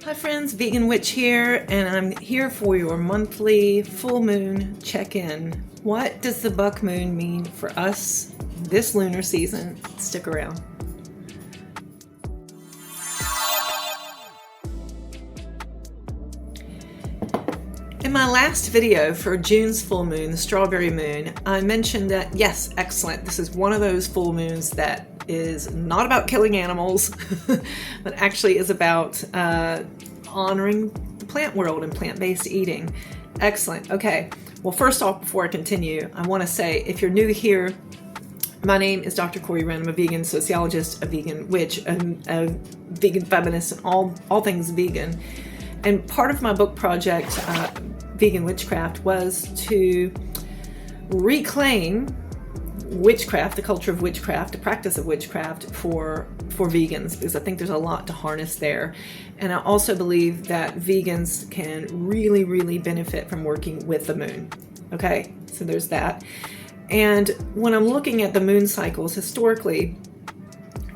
Hi friends, Vegan Witch here, and I'm here for your monthly full moon check-in. What does the buck moon mean for us this lunar season? Stick around. In my last video for June's full moon, the strawberry moon, I mentioned that, yes, excellent, this is one of those full moons that is not about killing animals, but actually is about honoring the plant world and plant-based eating. Excellent. Okay. Well, first off, before I continue, I want to say, if you're new here, my name is Dr. Corey Wren. I'm a vegan sociologist, a vegan witch, a vegan feminist, and all things vegan. And part of my book project, Vegan Witchcraft, was to reclaim witchcraft, the culture of witchcraft, the practice of witchcraft for vegans, because I think there's a lot to harness there. And I also believe that vegans can really, really benefit from working with the moon. Okay, so there's that. And when I'm looking at the moon cycles historically,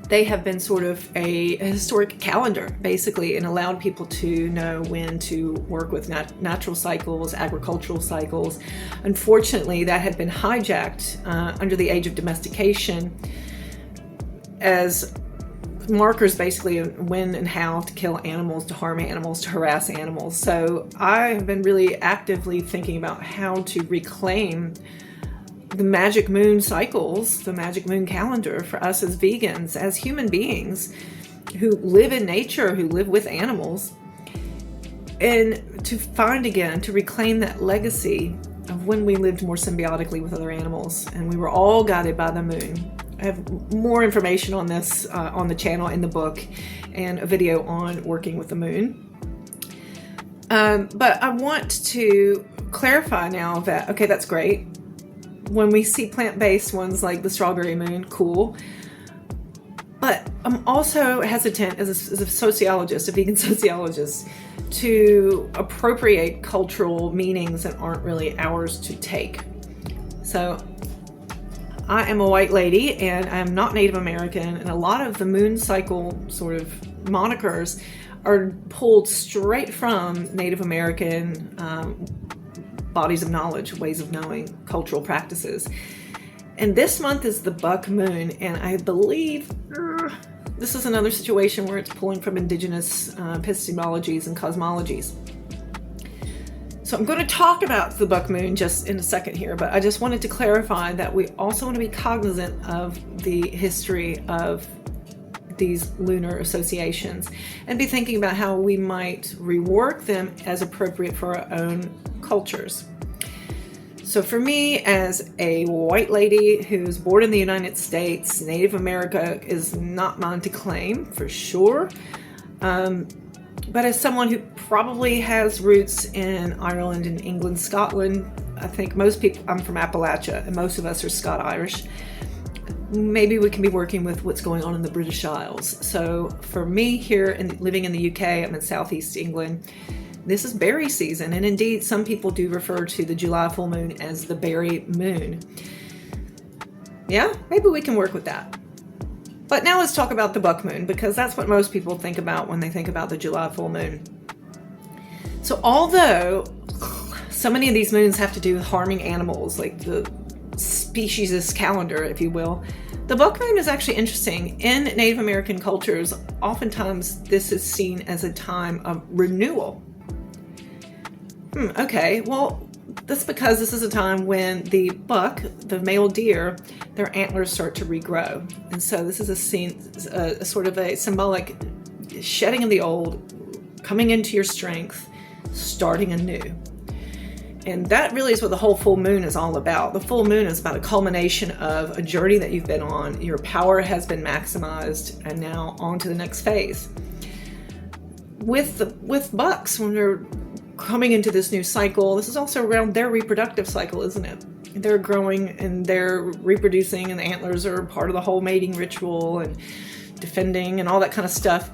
they have been sort of a historic calendar, basically, and allowed people to know when to work with natural cycles, agricultural cycles. Unfortunately, that had been hijacked under the age of domestication as markers, basically, of when and how to kill animals, to harm animals, to harass animals. So I have been really actively thinking about how to reclaim the magic moon cycles, the magic moon calendar for us as vegans, as human beings who live in nature, who live with animals, and to find again, to reclaim that legacy of when we lived more symbiotically with other animals and we were all guided by the moon. I have more information on this on the channel, in the book, and a video on working with the moon. But I want to clarify now that, okay, that's great. When we see plant-based ones like the strawberry moon, cool. But I'm also hesitant as a sociologist, a vegan sociologist, to appropriate cultural meanings that aren't really ours to take. So I am a white lady and I'm not Native American, and a lot of the moon cycle sort of monikers are pulled straight from Native American bodies of knowledge, ways of knowing, cultural practices. And this month is the buck moon, and I believe this is another situation where it's pulling from Indigenous epistemologies and cosmologies. So I'm going to talk about the buck moon just in a second here, but I just wanted to clarify that we also want to be cognizant of the history of these lunar associations and be thinking about how we might rework them as appropriate for our own cultures. So for me, as a white lady who's born in the United States, Native America is not mine to claim, for sure. But as someone who probably has roots in Ireland and England, Scotland, I think most people, I'm from Appalachia, and most of us are Scot-Irish. Maybe we can be working with what's going on in the British Isles. So for me here, living in the UK, I'm in Southeast England, this is berry season, and indeed some people do refer to the July full moon as the berry moon. Yeah, maybe we can work with that. But now let's talk about the buck moon, because that's what most people think about when they think about the July full moon. So although so many of these moons have to do with harming animals, like the speciesist calendar, if you will, the buck moon is actually interesting. In Native American cultures, oftentimes this is seen as a time of renewal. Okay, well, that's because this is a time when the buck, the male deer, their antlers start to regrow. And so this is a sort of a symbolic shedding of the old, coming into your strength, starting anew. And that really is what the whole full moon is all about. The full moon is about a culmination of a journey that you've been on. Your power has been maximized, and now on to the next phase. With bucks, when they're coming into this new cycle, this is also around their reproductive cycle, isn't it? They're growing and they're reproducing, and the antlers are part of the whole mating ritual and defending and all that kind of stuff.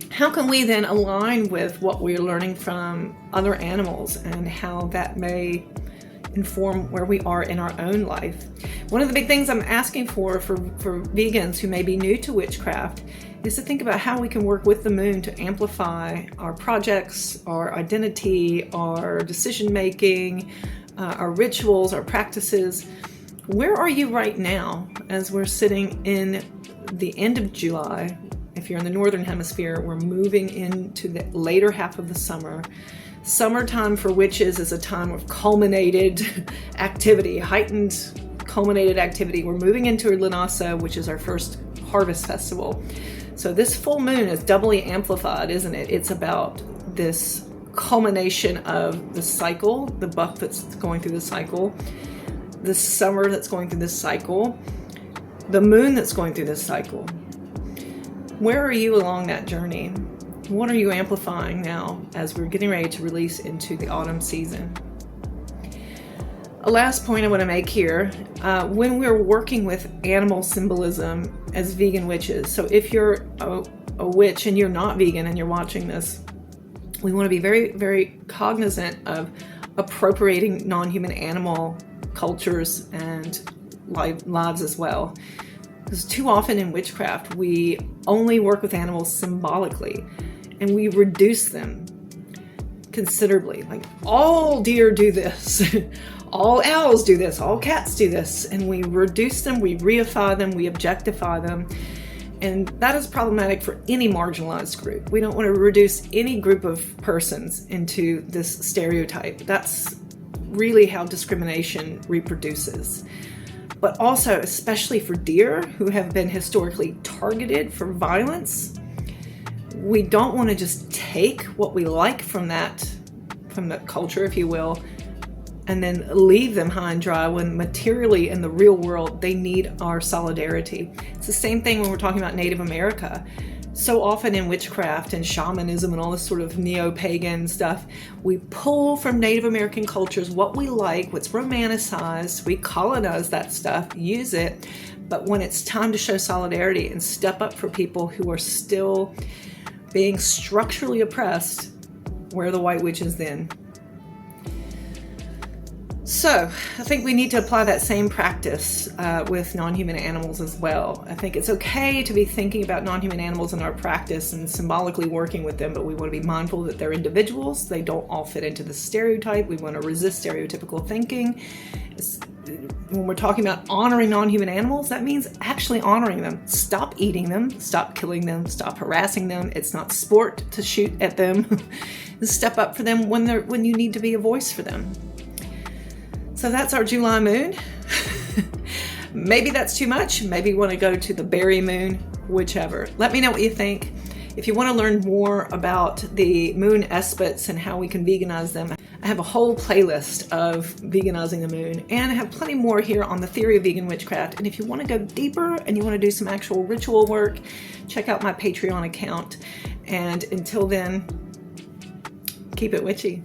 How can we then align with what we're learning from other animals and how that may inform where we are in our own life? One of the big things I'm asking for vegans who may be new to witchcraft is to think about how we can work with the moon to amplify our projects, our identity, our decision making, our rituals, our practices. Where are you right now as we're sitting in the end of July? If you're in the Northern Hemisphere, we're moving into the later half of the summer. Summertime for witches is a time of culminated activity, heightened culminated activity. We're moving into Lunasa, which is our first harvest festival. So this full moon is doubly amplified, isn't it? It's about this culmination of the cycle, the buck that's going through the cycle, the summer that's going through this cycle, the moon that's going through this cycle. Where are you along that journey? What are you amplifying now as we're getting ready to release into the autumn season? A last point I want to make here, when we're working with animal symbolism as vegan witches, so if you're a witch and you're not vegan and you're watching this, we want to be very, very cognizant of appropriating non-human animal cultures and lives as well. Because too often in witchcraft, we only work with animals symbolically, and we reduce them considerably. Like, all deer do this, all owls do this, all cats do this, and we reduce them, we reify them, we objectify them, and that is problematic for any marginalized group. We don't want to reduce any group of persons into this stereotype. That's really how discrimination reproduces. But also, especially for deer who have been historically targeted for violence, we don't want to just take what we like from the culture, if you will, and then leave them high and dry when materially in the real world they need our solidarity. It's the same thing when we're talking about Native America. So often in witchcraft and shamanism and all this sort of neo-pagan stuff, we pull from Native American cultures what we like, what's romanticized, we colonize that stuff, use it, but when it's time to show solidarity and step up for people who are still being structurally oppressed, where are the white witches then? So I think we need to apply that same practice with non-human animals as well. I think it's okay to be thinking about non-human animals in our practice and symbolically working with them, but we want to be mindful that they're individuals. They don't all fit into the stereotype. We want to resist stereotypical thinking. When we're talking about honoring non-human animals, that means actually honoring them. Stop eating them, stop killing them, stop harassing them. It's not sport to shoot at them. Step up for them when you need to be a voice for them. So that's our July moon. Maybe that's too much. Maybe you want to go to the berry moon, whichever. Let me know what you think. If you want to learn more about the moon espates and how we can veganize them, I have a whole playlist of veganizing the moon, and I have plenty more here on the theory of vegan witchcraft. And if you want to go deeper and you want to do some actual ritual work, check out my Patreon account. And until then, keep it witchy.